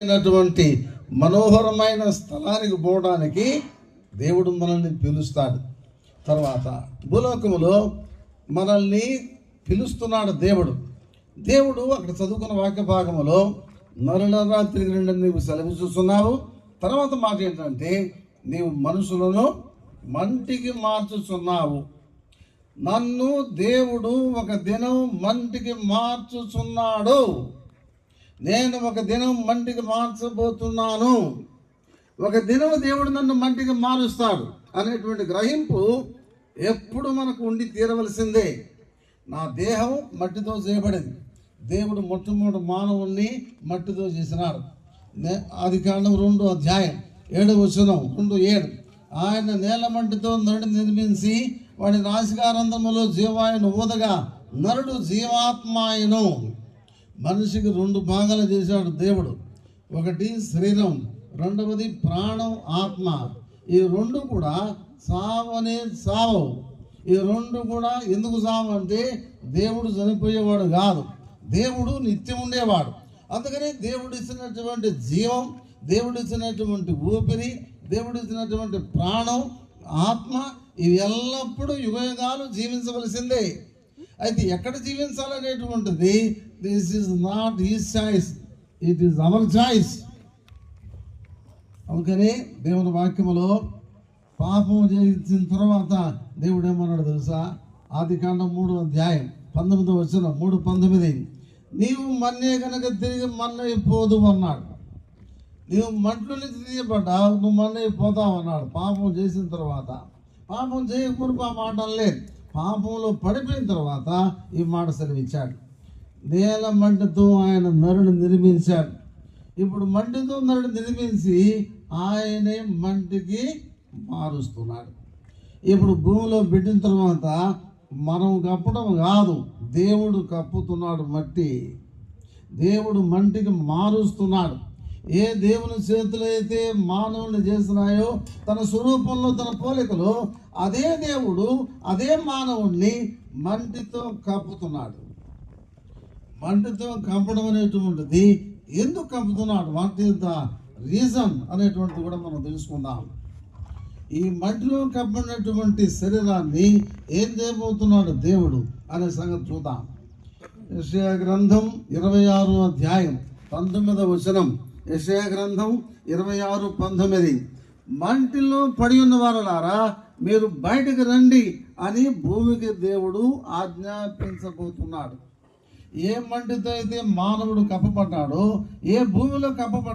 అయినటువంటి మనోహరమైన స్థలానికి పోవడానికి దేవుడు మనల్ని పిలుస్తాడు. తర్వాత భూలోకములో మనల్ని పిలుస్తున్నాడు దేవుడు అక్కడ చదువుకున్న వాక్య భాగములో నరులరా తిరిగి రండి నీవు సెలవిస్తున్నావు. తర్వాత మాట ఏంటంటే, నీవు మనుషులను మంటికి మార్చుచున్నావు. నన్ను దేవుడు ఒక దినం మంటికి మార్చుచున్నాడు. నేను ఒక దినం మంటికి మార్చబోతున్నాను. ఒక దినం దేవుడు నన్ను మంటికి మారుస్తాడు అనేటువంటి గ్రహింపు ఎప్పుడు మనకు ఉండి తీరవలసిందే. నా దేహం మట్టితో చేయబడింది. దేవుడు మొట్టమొదటి మానవుణ్ణి మట్టితో చేసినాడు. ఆదికాండం 2:7 ఆయన నేల మట్టితో నరుడు నిర్మించి వాడి నాసికారంధ్రములో జీవాయును ఊదగా నరుడు జీవాత్మాయను. మనిషికి 2 భాగాలు చేశాడు దేవుడు. ఒకటి శరీరం, రెండవది ప్రాణం, ఆత్మ. ఈ 2 కూడా సావనే సావవు. ఈ 2 కూడా ఎందుకు సావు అంటే దేవుడు చనిపోయేవాడు కాదు, దేవుడు నిత్యం ఉండేవాడు. అందుకని దేవుడు ఇచ్చినటువంటి జీవం, దేవుడు ఇచ్చినటువంటి ఊపిరి, దేవుడు ఇచ్చినటువంటి ప్రాణం, ఆత్మ ఇవి ఎల్లప్పుడూ యుగయుగాలు జీవించవలసిందే. అయితే ఎక్కడ జీవించాలనేటువంటిది this is not his choice, it is our choice. అందుకని దేవుని వాక్యములో పాపం చేసిన తర్వాత దేవుడు ఏమన్నాడు తెలుసా? ఆదికాండం 3:19 నీవు మన్నే కనుక తిరిగి మన్నైపోదు అన్నాడు. నీవు మంటల నుంచి తీయబడ్డావు, నువ్వు మన్నైపోతావు అన్నాడు. పాపం చేసిన తర్వాత, పాపం చేయకూడదు ఆ మాట లేదు. పాపంలో పడిపోయిన తర్వాత ఈ మాట సెలవిచ్చాడు. నేల మంటతో ఆయన నరుడు నిర్మించాడు. ఇప్పుడు మంటితో నరుడు నిర్మించి ఆయనే మంటికి మారుస్తున్నాడు. ఇప్పుడు భూమిలో పెట్టిన తర్వాత మనం కప్పడం కాదు, దేవుడు కప్పుతున్నాడు మట్టి. దేవుడు మంటికి మారుస్తున్నాడు. ఏ దేవుని చేతులు అయితే మానవుని చేస్తున్నాయో తన స్వరూపంలో తన పోలికలో, అదే దేవుడు అదే మానవుణ్ణి మంటితో కప్పుతున్నాడు. మంటితో కప్పడం అనేటువంటిది ఎందుకు కప్పుతున్నాడు, వాట్ ఈస్ ద రీజన్ అనేటువంటిది కూడా మనం తెలుసుకుందాం. ఈ మంటిలో కప్పినటువంటి శరీరాన్ని ఏం చేయబోతున్నాడు దేవుడు అనే సంగతి చూద్దాం. యెషయా గ్రంథం 26:19. యెషయా గ్రంథం 26:19 మంటిలో పడి ఉన్న వారలారా మీరు బయటకు రండి అని భూమికి దేవుడు ఆజ్ఞాపించబోతున్నాడు. ఏ మంటితో అయితే మానవుడు కప్పబడ్డాడో, ఏ భూమిలో కప్పబడ్డాడో